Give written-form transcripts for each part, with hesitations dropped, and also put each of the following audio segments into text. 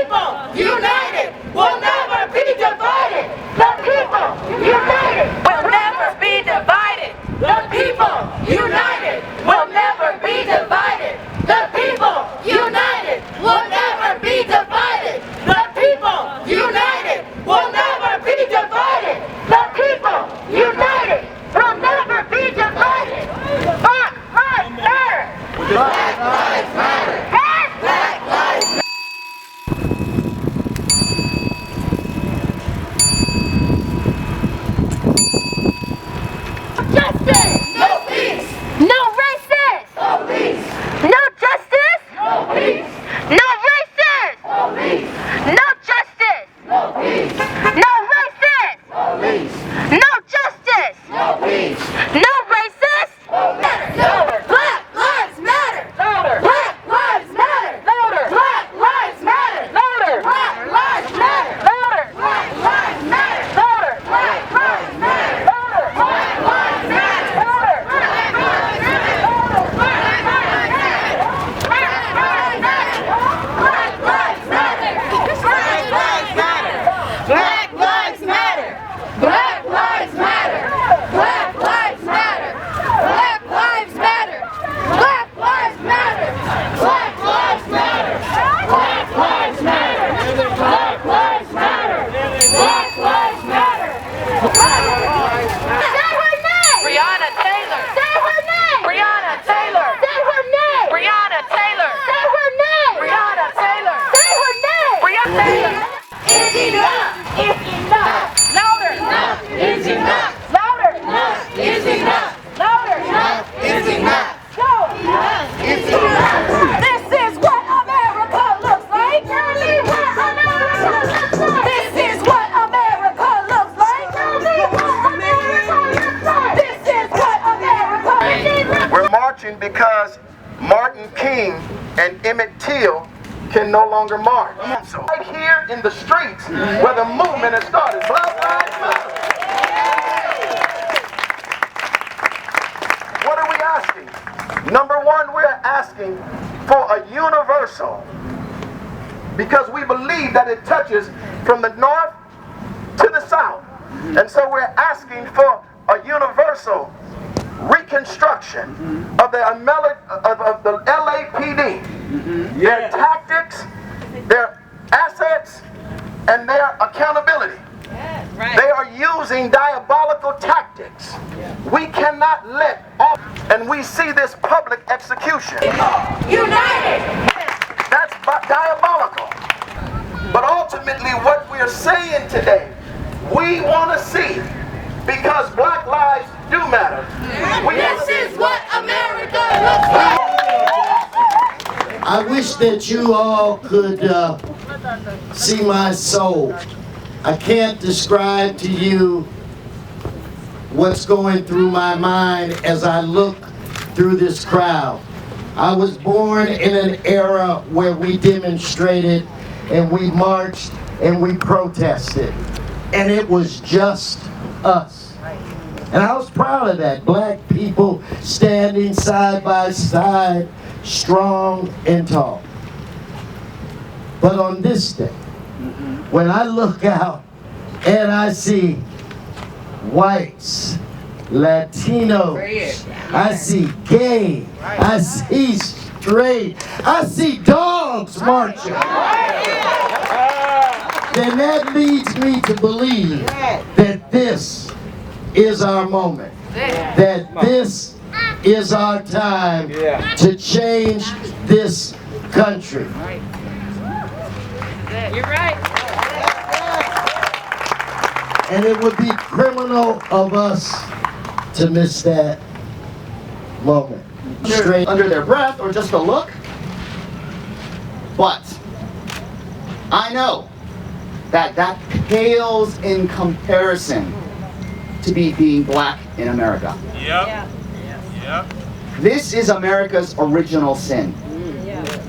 people united will never be divided. The people united will never be divided. The people united will never be divided. The people united will never be divided. The people united will never be divided. The people united will never be divided. Black lives matter. Black lives matter. Black lives matter. Justice. No peace. No racist. No peace. No justice. No peace. No racist. No peace. No justice. No peace. No racist. No peace. No justice. No peace. No racist. No matter. Louder. Black lives matter. Louder. Black lives matter. Louder. Black lives matter. Louder. Black lives matter. Louder. Black lives matter. Louder. Black lives matter. Louder. Black lives matter. Louder. Black lives matter. Louder. Black lives matter. Black lives matter. Black lives matter. Black lives matter. Black lives matter. Black lives matter. Black lives matter. Black lives matter. Black lives matter. Black lives matter. Black lives matter. Black lives matter. Black lives matter. Say her name. Breonna Taylor. Say her name. Breonna Taylor. Say her name. Breonna Taylor. Say her name. Breonna Taylor. Say her name. Breonna Taylor. Is enough. Is enough. Louder. Enough is enough. Louder. Enough is enough. Louder. Enough is enough. Go. Enough is enough. This is what America looks like. Tell me what America looks like. This is what America looks like. Tell me what America looks like. This is what America looks like. We're marching because Martin King and Emmett Till can no longer march. So right here in the streets where the movement has started. Black Lives Matter. What are we asking? Number one, we're asking for a universal, because we believe that it touches from the north to the south. And so we're asking for a universal reconstruction of the LAPD, their tactics, their assets, and their accountability. They are using diabolical tactics. We cannot let off, and we see this public execution. United. That's diabolical. But ultimately what we're saying today, we want to see, because black lives do matter. This is what America looks like. I wish that you all could see my soul. I can't describe to you what's going through my mind as I look through this crowd. I was born in an era where we demonstrated and we marched and we protested, and it was just us. And I was proud of that. Black people standing side by side, strong and tall. But on this day, when I look out and I see whites, Latinos, I see gay, I see straight, I see dogs marching, then that leads me to believe that this is our moment, that this is our time to change this country. You're right. And it would be criminal of us to miss that moment. Straight under their breath or just a look. But I know that that pales in comparison to being black in America. Yep. This is America's original sin.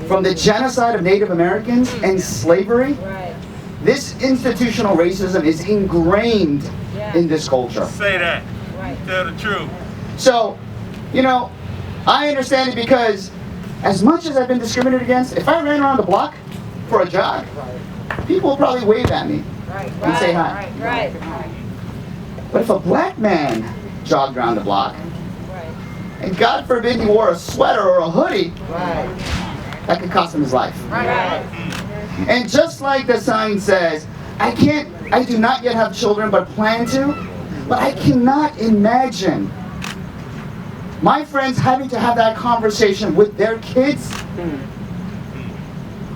From the genocide of Native Americans and slavery, this institutional racism is ingrained in this culture. Say that. Tell the truth. So, you know, I understand it, because as much as I've been discriminated against, if I ran around the block for a jog, people will probably wave at me and say hi. But if a black man jogged around the block, and God forbid he wore a sweater or a hoodie, that could cost him his life. And just like the sign says, I do not yet have children but plan to, but I cannot imagine my friends having to have that conversation with their kids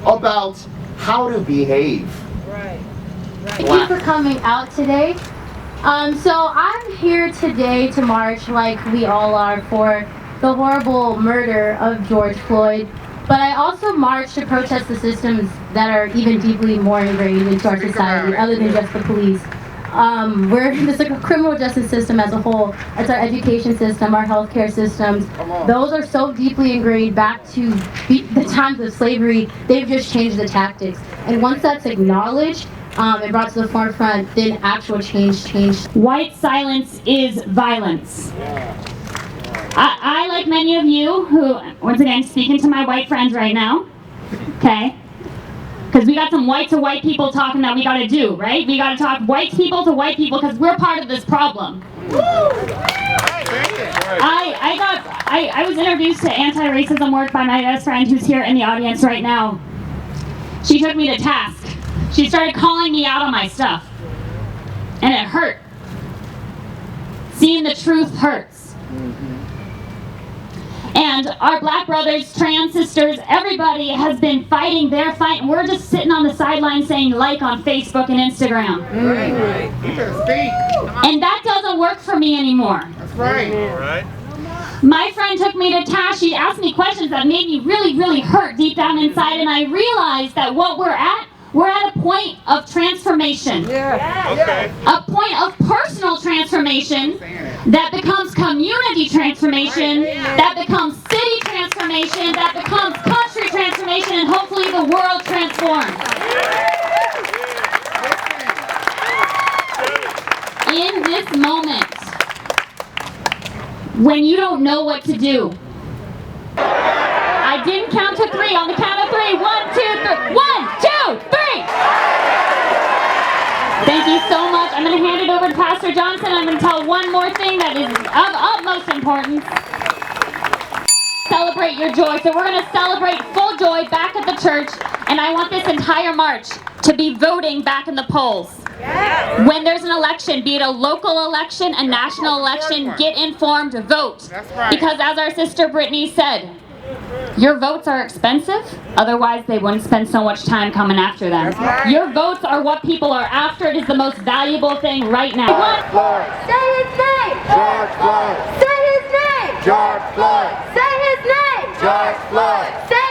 about how to behave. Thank you for coming out today. So I'm here today to march like we all are for the horrible murder of George Floyd. But I also march to protest the systems that are even deeply more ingrained into our society, other than just the police. It's like a criminal justice system as a whole. It's our education system, our healthcare systems. Those are so deeply ingrained back to the times of slavery. They've just changed the tactics. And once that's acknowledged and brought to the forefront, then actual change. White silence is violence. I, like many of you who, once again, speaking to my white friends right now, okay? Because we got some white to white people talking that we got to do, right? We got to talk white people to white people because we're part of this problem. I was introduced to anti-racism work by my best friend who's here in the audience right now. She took me to task. She started calling me out on my stuff. And it hurt. Seeing the truth hurts. And our black brothers, trans sisters, everybody has been fighting their fight. And we're just sitting on the sidelines saying like on Facebook and Instagram. And that doesn't work for me anymore. That's right. My friend took me to task. She asked me questions that made me really, really hurt deep down inside. And I realized that what we're at a point of transformation. A point of personal transformation that becomes community transformation, that becomes city transformation, that becomes country transformation, and hopefully the world transforms. In this moment, when you don't know what to do, I didn't count to 3. On the count of 3, 1, 2, 3. 1, 2, 3. Thank you so much. I'm going to hand it over to Pastor Johnson. I'm going to tell one more thing that is of utmost importance. Celebrate your joy. So we're going to celebrate full joy back at the church. And I want this entire march to be voting back in the polls. When there's an election, be it a local election, a national election, get informed, vote. Because as our sister Brittany said, your votes are expensive, otherwise they wouldn't spend so much time coming after them. Your votes are what people are after. It is the most valuable thing right now. Say his name! George Floyd! Say his name! George Floyd! Say his name! George Floyd! Say